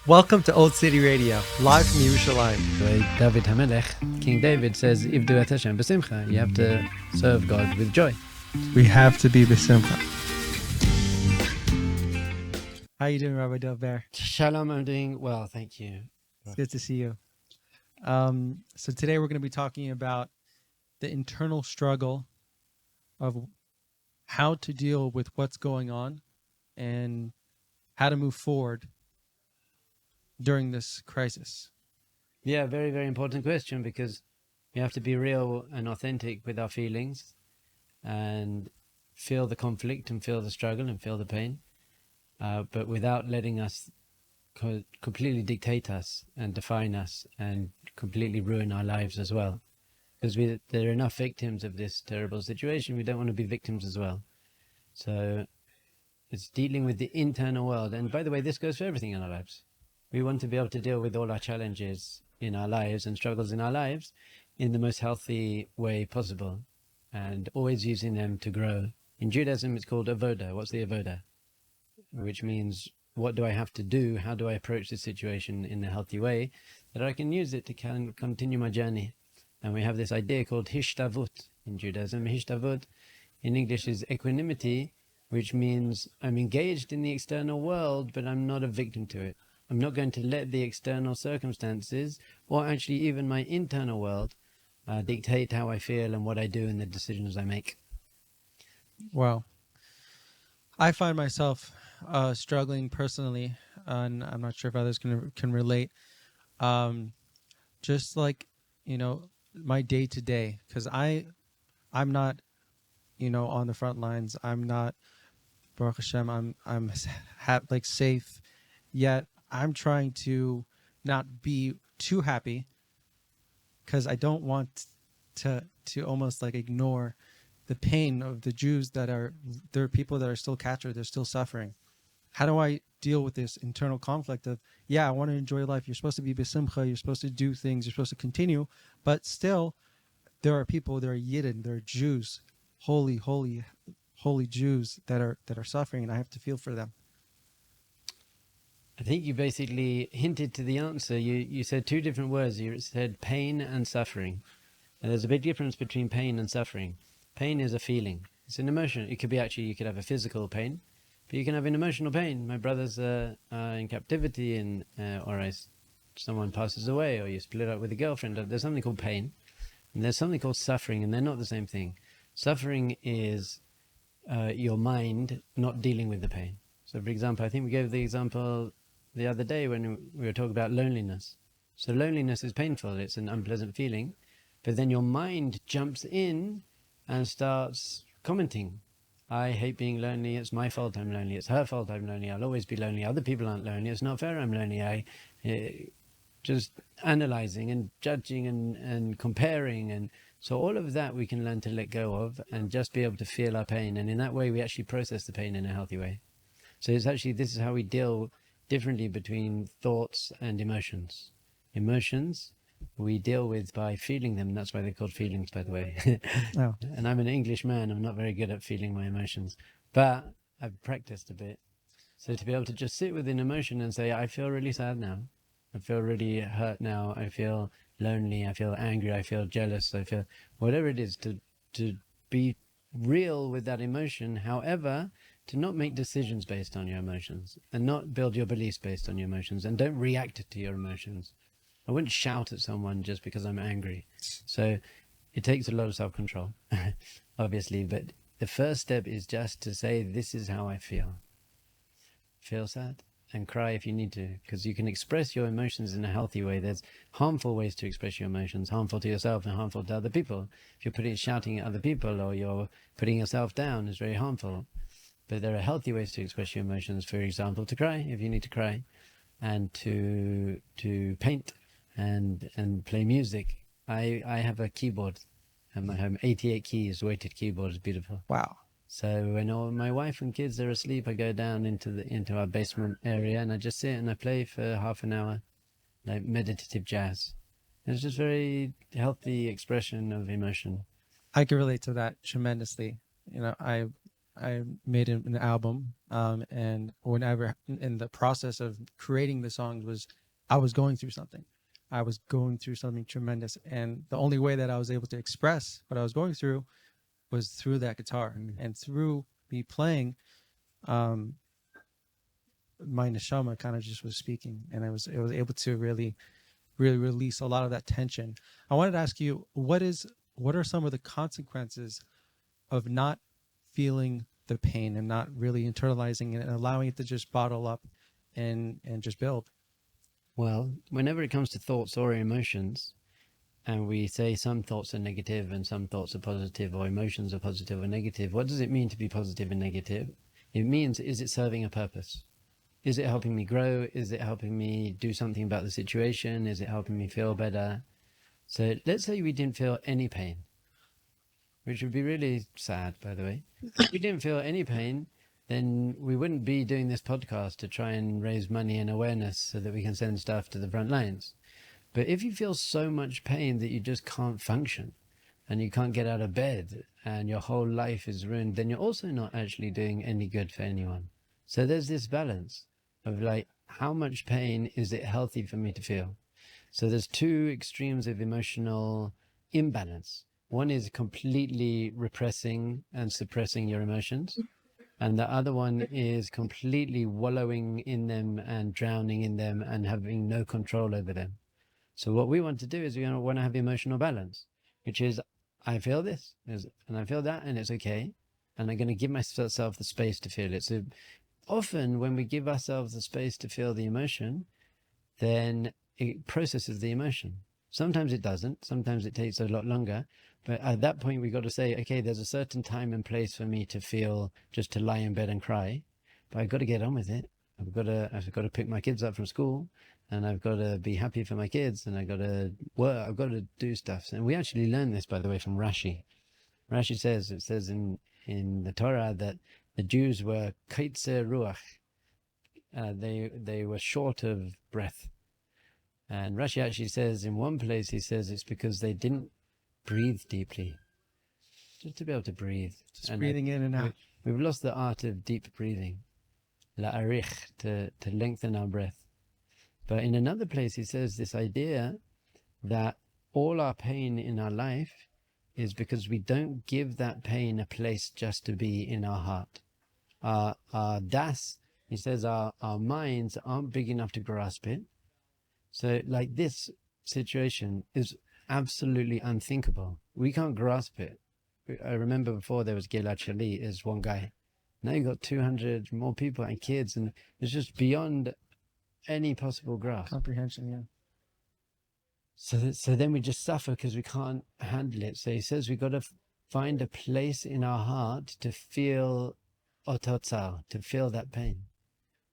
Welcome to Old City Radio, live from Yerushalayim. David HaMelech, King David says, "Ivdu et Hashem b'simcha." You have to serve God with joy. We have to be b'simcha. How you doing, Rabbi Behar? Shalom, I'm doing well, thank you. It's good to see you. So today we're going to be talking about the internal struggle of how to deal with what's going on and how to move forward during this crisis. Yeah, very, very important question, because we have to be real and authentic with our feelings and feel the conflict and feel the struggle and feel the pain, but without letting us completely dictate us and define us and completely ruin our lives as well. Because there are enough victims of this terrible situation. We don't want to be victims as well. So it's dealing with the internal world. And by the way, this goes for everything in our lives. We want to be able to deal with all our challenges in our lives and struggles in our lives in the most healthy way possible, and always using them to grow. In Judaism, it's called avoda. What's the avoda? Which means, what do I have to do? How do I approach this situation in a healthy way that I can use it to continue my journey? And we have this idea called hishtavut in Judaism. Hishtavut in English is equanimity, which means I'm engaged in the external world, but I'm not a victim to it. I'm not going to let the external circumstances, or actually even my internal world, dictate how I feel and what I do and the decisions I make. Wow. I find myself struggling personally, and I'm not sure if others can relate. Just like, my day to day, because I'm not, on the front lines. I'm not, Baruch Hashem, I'm safe, yet I'm trying to not be too happy, because I don't want to almost ignore the pain of the Jews there are people that are still captured, they're still suffering. How do I deal with this internal conflict of, I want to enjoy life, you're supposed to be b'simcha, you're supposed to do things, you're supposed to continue, but still there are people, there are Yidden, there are Jews, holy Jews that are suffering, and I have to feel for them. I think you basically hinted to the answer. You said two different words. You said pain and suffering. And there's a big difference between pain and suffering. Pain is a feeling. It's an emotion. It could be you could have a physical pain, but you can have an emotional pain. My brother's in captivity, and someone passes away, or you split up with a girlfriend. There's something called pain, and there's something called suffering, and they're not the same thing. Suffering is your mind not dealing with the pain. So, for example, I think we gave the example the other day when we were talking about loneliness. So loneliness is painful. It's an unpleasant feeling. But then your mind jumps in and starts commenting. I hate being lonely. It's my fault I'm lonely. It's her fault I'm lonely. I'll always be lonely. Other people aren't lonely. It's not fair I'm lonely. Just analyzing and judging and comparing. And so all of that we can learn to let go of and just be able to feel our pain. And in that way, we actually process the pain in a healthy way. So this is how we deal differently between thoughts and emotions. Emotions we deal with by feeling them. That's why they're called feelings, by the way. Oh. And I'm an English man. I'm not very good at feeling my emotions, but I've practiced a bit. So to be able to just sit with an emotion and say, I feel really sad now. I feel really hurt now. I feel lonely. I feel angry. I feel jealous. I feel whatever it is, to be real with that emotion. However, to not make decisions based on your emotions and not build your beliefs based on your emotions, and don't react to your emotions. I wouldn't shout at someone just because I'm angry. So it takes a lot of self-control, obviously, but the first step is just to say, this is how I feel. Feel sad and cry if you need to, because you can express your emotions in a healthy way. There's harmful ways to express your emotions, harmful to yourself and harmful to other people. If you're shouting at other people, or you're putting yourself down, it's very harmful. But there are healthy ways to express your emotions. For example, to cry if you need to cry, and to paint and play music. I have a keyboard at my home, 88 keys, weighted keyboard. It's beautiful. Wow. So when all my wife and kids are asleep, I go down into our basement area, and I just sit and I play for half an hour, like meditative jazz. It's just very healthy expression of emotion. I can relate to that tremendously. I made an album, and whenever in the process of creating the songs was I was going through something. I was going through something tremendous, and the only way that I was able to express what I was going through was through that guitar and through me playing. Um, my neshama kind of just was speaking, and it was able to really release a lot of that tension. I wanted to ask you, what are some of the consequences of not feeling the pain and not really internalizing it and allowing it to just bottle up and just build? Well, whenever it comes to thoughts or emotions, and we say some thoughts are negative and some thoughts are positive, or emotions are positive or negative, what does it mean to be positive and negative? It means, is it serving a purpose? Is it helping me grow? Is it helping me do something about the situation? Is it helping me feel better? So let's say we didn't feel any pain, which would be really sad, by the way. If we didn't feel any pain, then we wouldn't be doing this podcast to try and raise money and awareness so that we can send stuff to the front lines. But if you feel so much pain that you just can't function and you can't get out of bed and your whole life is ruined, then you're also not actually doing any good for anyone. So there's this balance of like, how much pain is it healthy for me to feel? So there's two extremes of emotional imbalance. One is completely repressing and suppressing your emotions. And the other one is completely wallowing in them and drowning in them and having no control over them. So what we want to do is we want to have emotional balance, which is I feel this and I feel that and it's okay. And I'm going to give myself the space to feel it. So often when we give ourselves the space to feel the emotion, then it processes the emotion. Sometimes it doesn't. Sometimes it takes a lot longer. But at that point, we got to say, okay, there's a certain time and place for me to feel, just to lie in bed and cry. But I've got to get on with it. I've got to pick my kids up from school, and I've got to be happy for my kids, and I've got to work. I've got to do stuff. And we actually learned this, by the way, from Rashi. Rashi says, it says in the Torah that the Jews were kaitzer ruach. They were short of breath. And Rashi actually says in one place, he says it's because they didn't breathe deeply. Just to be able to breathe. Just and breathing in and out. We've lost the art of deep breathing. La'arich, to lengthen our breath. But in another place, he says this idea that all our pain in our life is because we don't give that pain a place just to be in our heart. Our das, he says our minds aren't big enough to grasp it. So like this situation is absolutely unthinkable. We can't grasp it. I remember before there was Gilad Shalit as one guy. Now you've got 200 more people and kids, and it's just beyond any possible grasp. Comprehension, yeah. So then we just suffer because we can't handle it. So he says we've got to find a place in our heart to feel ototzar, to feel that pain,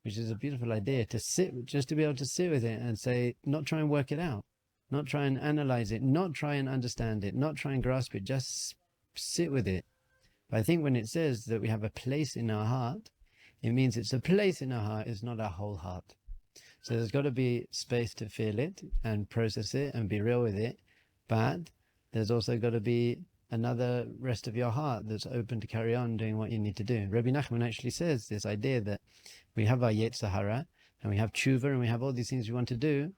which is a beautiful idea, to sit, just to be able to sit with it and say, not try and work it out, not try and analyze it, not try and understand it, not try and grasp it, just sit with it. But I think when it says that we have a place in our heart, it means it's a place in our heart, it's not our whole heart. So there's got to be space to feel it and process it and be real with it. But there's also got to be another rest of your heart that's open to carry on doing what you need to do. Rabbi Nachman actually says this idea that we have our Yetzer Hara and we have tshuva and we have all these things we want to do.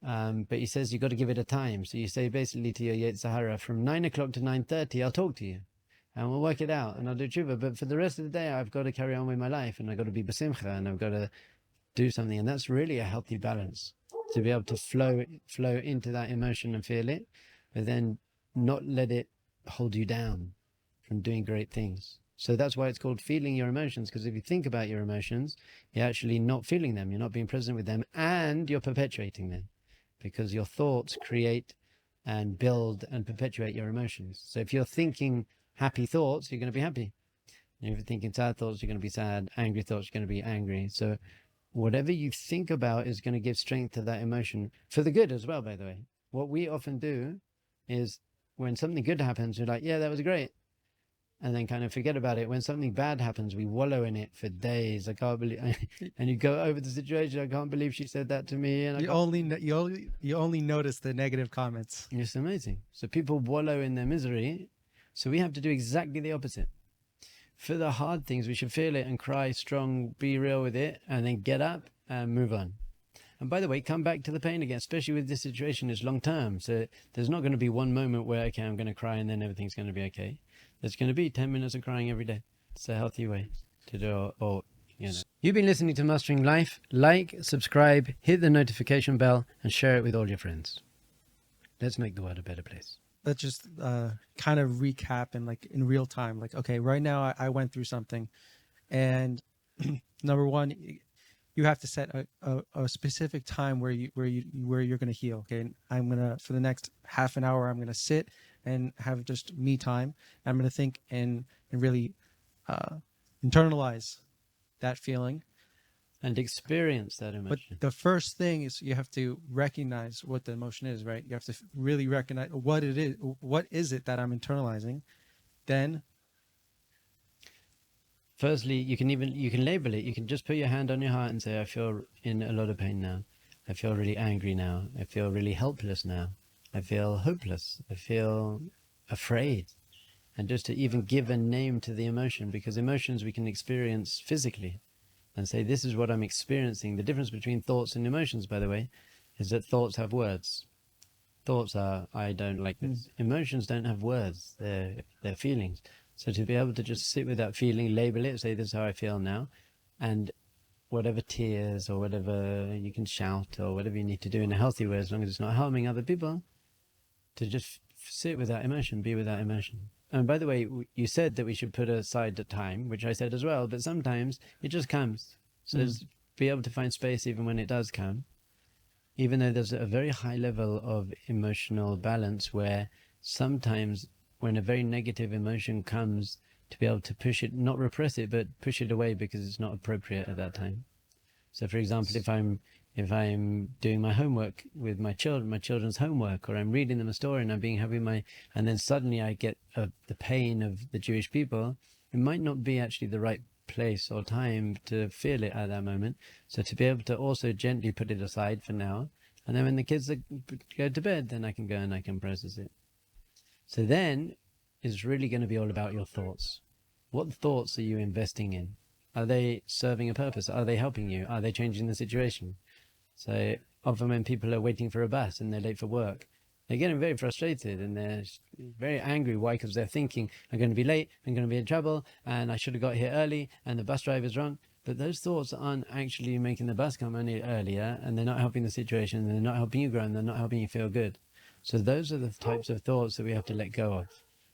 But he says you've got to give it a time. So you say basically to your Yetzer Hara, from 9 o'clock to 9:30, I'll talk to you and we'll work it out and I'll do tshuva. But for the rest of the day, I've got to carry on with my life and I've got to be b'simcha and I've got to do something. And that's really a healthy balance, to be able to flow into that emotion and feel it, but then not let it hold you down from doing great things. So that's why it's called feeling your emotions, because if you think about your emotions, you're actually not feeling them, you're not being present with them, and you're perpetuating them, because your thoughts create and build and perpetuate your emotions. So if you're thinking happy thoughts, you're going to be happy. And if you're thinking sad thoughts, you're going to be sad. Angry thoughts, you're going to be angry. So whatever you think about is going to give strength to that emotion, for the good as well, by the way. What we often do is when something good happens, we're like, yeah, that was great. And then kind of forget about it. When something bad happens, we wallow in it for days. I can't believe, and you go over the situation. I can't believe she said that to me. And you only notice the negative comments. It's amazing. So people wallow in their misery. So we have to do exactly the opposite. for the hard things, we should feel it and cry strong, be real with it, and then get up and move on. And by the way, come back to the pain again, especially with this situation is long term. So there's not going to be one moment where, okay, I'm going to cry and then everything's going to be okay. There's going to be 10 minutes of crying every day. It's a healthy way to do it. You've been listening to Mastering Life. Like, subscribe, hit the notification bell, and share it with all your friends. Let's make the world a better place. Let's just kind of recap and like in real time. Like, okay, right now I went through something, and number one, you have to set a specific time where you're gonna heal. Okay, I'm gonna, for the next half an hour, I'm gonna sit and have just me time. I'm gonna think and really internalize that feeling and experience that emotion. But the first thing is you have to recognize what the emotion is, right? You have to really recognize what it is. What is it that I'm internalizing? Then, firstly, you can label it. You can just put your hand on your heart and say, I feel in a lot of pain now. I feel really angry now. I feel really helpless now. I feel hopeless. I feel afraid. And just to even give a name to the emotion, because emotions we can experience physically, and say, this is what I'm experiencing. The difference between thoughts and emotions, by the way, is that thoughts have words. Thoughts are, I don't like this. Emotions don't have words. They're feelings. So to be able to just sit with that feeling, label it, say, this is how I feel now, and whatever tears or whatever you can shout or whatever you need to do in a healthy way, as long as it's not harming other people, to just sit with that emotion, be with that emotion. And by the way, you said that we should put aside the time, which I said as well, but sometimes it just comes. So be able to find space even when it does come, even though there's a very high level of emotional balance where sometimes when a very negative emotion comes, to be able to push it, not repress it, but push it away because it's not appropriate at that time. So for example, if I'm doing my homework with my children's homework, or I'm reading them a story and I'm being happy and then suddenly I get the pain of the Jewish people, it might not be actually the right place or time to feel it at that moment. So to be able to also gently put it aside for now, and then when the kids go to bed, then I can go and I can process it. So then it's really going to be all about your thoughts. What thoughts are you investing in? Are they serving a purpose? Are they helping you? Are they changing the situation? So often when people are waiting for a bus and they're late for work, they're getting very frustrated and they're very angry. Why? Because they're thinking, I'm going to be late, I'm going to be in trouble, and I should have got here early, and the bus driver's wrong. But those thoughts aren't actually making the bus come any earlier, and they're not helping the situation, and they're not helping you grow, and they're not helping you feel good. So those are the types of thoughts that we have to let go of.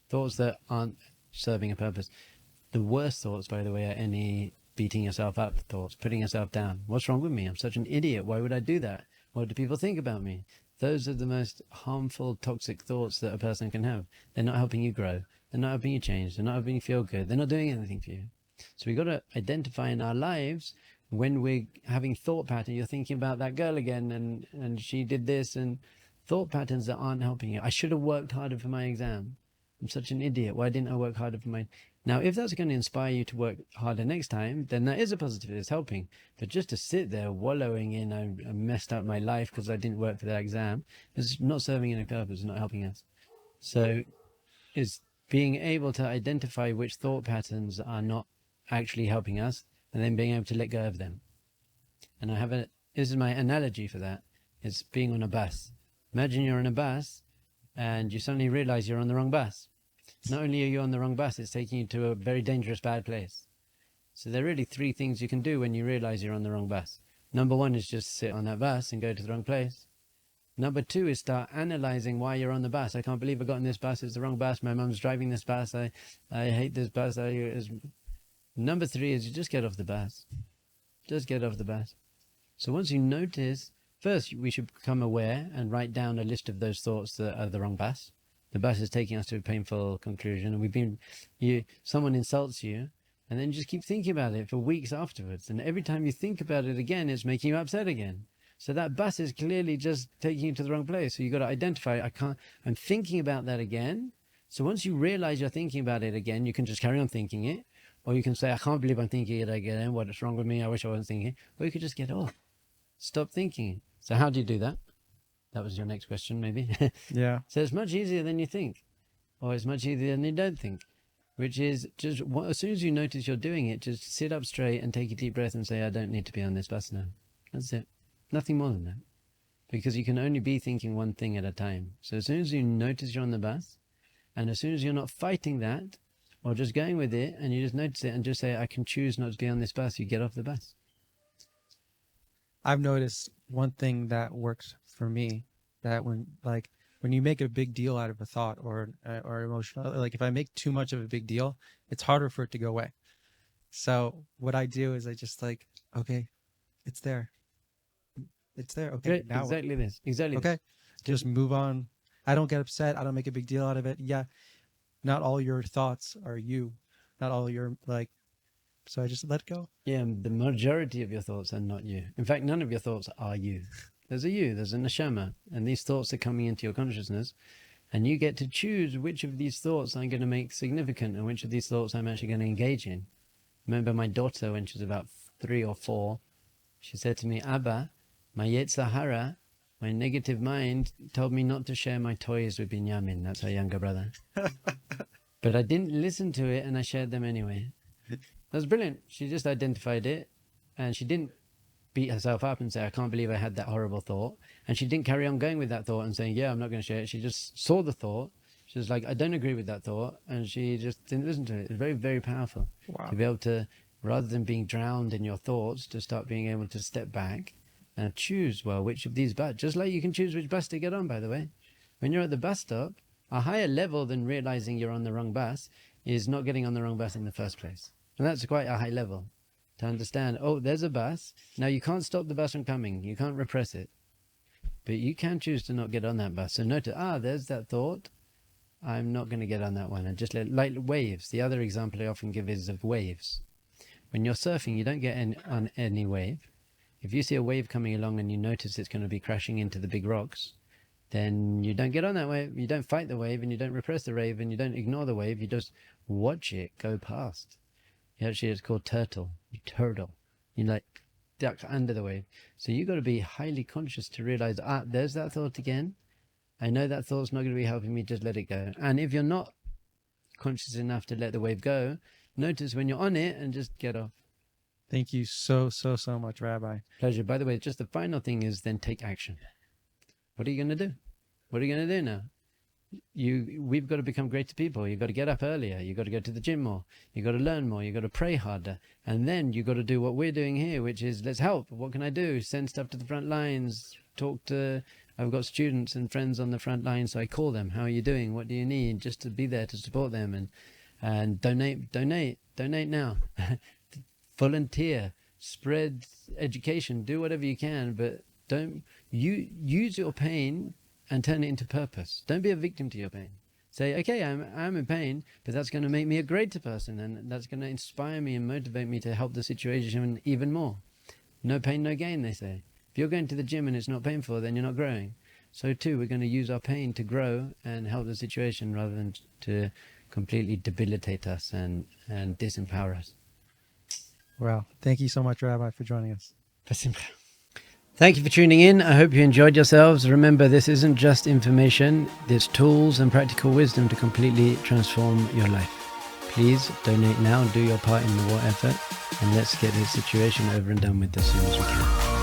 Thoughts that aren't serving a purpose. The worst thoughts, by the way, are any beating yourself up thoughts, putting yourself down. What's wrong with me? I'm such an idiot. Why would I do that? What do people think about me? Those are the most harmful, toxic thoughts that a person can have. They're not helping you grow. They're not helping you change. They're not helping you feel good. They're not doing anything for you. So we've got to identify in our lives when we're having thought pattern. You're thinking about that girl again, and she did this, and thought patterns that aren't helping you. I should have worked harder for my exam. I'm such an idiot. Why didn't I work harder for my... Now, if that's going to inspire you to work harder next time, then that is a positive. It's helping. But just to sit there wallowing in, I messed up my life because I didn't work for that exam, is not serving any purpose, not helping us. So it's being able to identify which thought patterns are not actually helping us, and then being able to let go of them. And this is my analogy for that. It's being on a bus. Imagine you're on a bus and you suddenly realize you're on the wrong bus. Not only are you on the wrong bus, it's taking you to a very dangerous, bad place. So there are really three things you can do when you realize you're on the wrong bus. Number one is just sit on that bus and go to the wrong place. Number two is start analyzing why you're on the bus. I can't believe I got on this bus. It's the wrong bus. My mum's driving this bus. I hate this bus. Number three is you just get off the bus. Just get off the bus. So once you notice, first we should become aware and write down a list of those thoughts that are the wrong bus. The bus is taking us to a painful conclusion, and someone insults you, and then you just keep thinking about it for weeks afterwards. And every time you think about it again, it's making you upset again. So that bus is clearly just taking you to the wrong place. So you've got to identify, I'm thinking about that again. So once you realize you're thinking about it again, you can just carry on thinking it. Or you can say, I can't believe I'm thinking it again. What is wrong with me? I wish I wasn't thinking it. Or you could just get off. Stop thinking. So how do you do that? That was your next question, maybe. Yeah. So it's much easier than you think. Or it's much easier than you don't think. which is just as soon as you notice you're doing it, just sit up straight and take a deep breath and say, I don't need to be on this bus now. That's it. Nothing more than that. Because you can only be thinking one thing at a time. So as soon as you notice you're on the bus, and as soon as you're not fighting that, or just going with it, and you just notice it and just say, I can choose not to be on this bus, you get off the bus. I've noticed one thing that works for me, that when you make a big deal out of a thought or emotional, like if I make too much of a big deal, it's harder for it to go away. So what I do is I just okay, it's there. It's there. Okay, Great. now Exactly this. Exactly. okay, just move on. I don't get upset. I don't make a big deal out of it. Yeah, not all your thoughts are you. Not all your so I just let go. Yeah, the majority of your thoughts are not you. In fact, none of your thoughts are you. There's a you, there's a neshama, and these thoughts are coming into your consciousness, and you get to choose which of these thoughts I'm going to make significant and which of these thoughts I'm actually going to engage in. Remember my daughter, when she was about 3 or 4, she said to me, Abba, my Yetzer Hara, my negative mind, told me not to share my toys with Binyamin. That's her younger brother. But I didn't listen to it, and I shared them anyway. That was brilliant. She just identified it, and she didn't beat herself up and say, I can't believe I had that horrible thought. And she didn't carry on going with that thought and saying, yeah, I'm not going to share it. She just saw the thought. She was like, I don't agree with that thought. And she just didn't listen to it. It's very, very powerful. Wow. To be able to, rather than being drowned in your thoughts, to start being able to step back and choose, well, which of these bus, just like you can choose which bus to get on, by the way. When you're at the bus stop, a higher level than realizing you're on the wrong bus is not getting on the wrong bus in the first place. And that's quite a high level. To understand, oh, there's a bus. Now, you can't stop the bus from coming. You can't repress it. But you can choose to not get on that bus. So notice, there's that thought. I'm not going to get on that one. And just like waves. The other example I often give is of waves. When you're surfing, you don't get on any wave. If you see a wave coming along and you notice it's going to be crashing into the big rocks, then you don't get on that wave. You don't fight the wave, and you don't repress the wave, and you don't ignore the wave. You just watch it go past. Actually, it's called turtle. You turtle. You duck under the wave. So you got to be highly conscious to realize, there's that thought again. I know that thought's not going to be helping me. Just let it go. And if you're not conscious enough to let the wave go, notice when you're on it and just get off. Thank you so much, Rabbi. Pleasure. By the way, just the final thing is then take action. What are you going to do? What are you going to do now? We've got to become greater people. You've got to get up earlier. You've got to go to the gym more. You've got to learn more. You've got to pray harder. And then you've got to do what we're doing here, which is, let's help. What can I do? Send stuff to the front lines. I've got students and friends on the front line, so I call them. How are you doing? What do you need? Just to be there to support them. And donate now. Volunteer. Spread education. Do whatever you can, but don't use your pain and turn it into purpose. Don't be a victim to your pain. Say, okay, I'm in pain, but that's going to make me a greater person, and that's going to inspire me and motivate me to help the situation even more. No pain, no gain, they say. If you're going to the gym and it's not painful, then you're not growing. So too, we're going to use our pain to grow and help the situation rather than to completely debilitate us and disempower us. Wow. Thank you so much, Rabbi, for joining us. Thank you for tuning in. I hope you enjoyed yourselves. Remember, this isn't just information. There's tools and practical wisdom to completely transform your life. Please donate now, do your part in the war effort, and let's get this situation over and done with as soon as we can.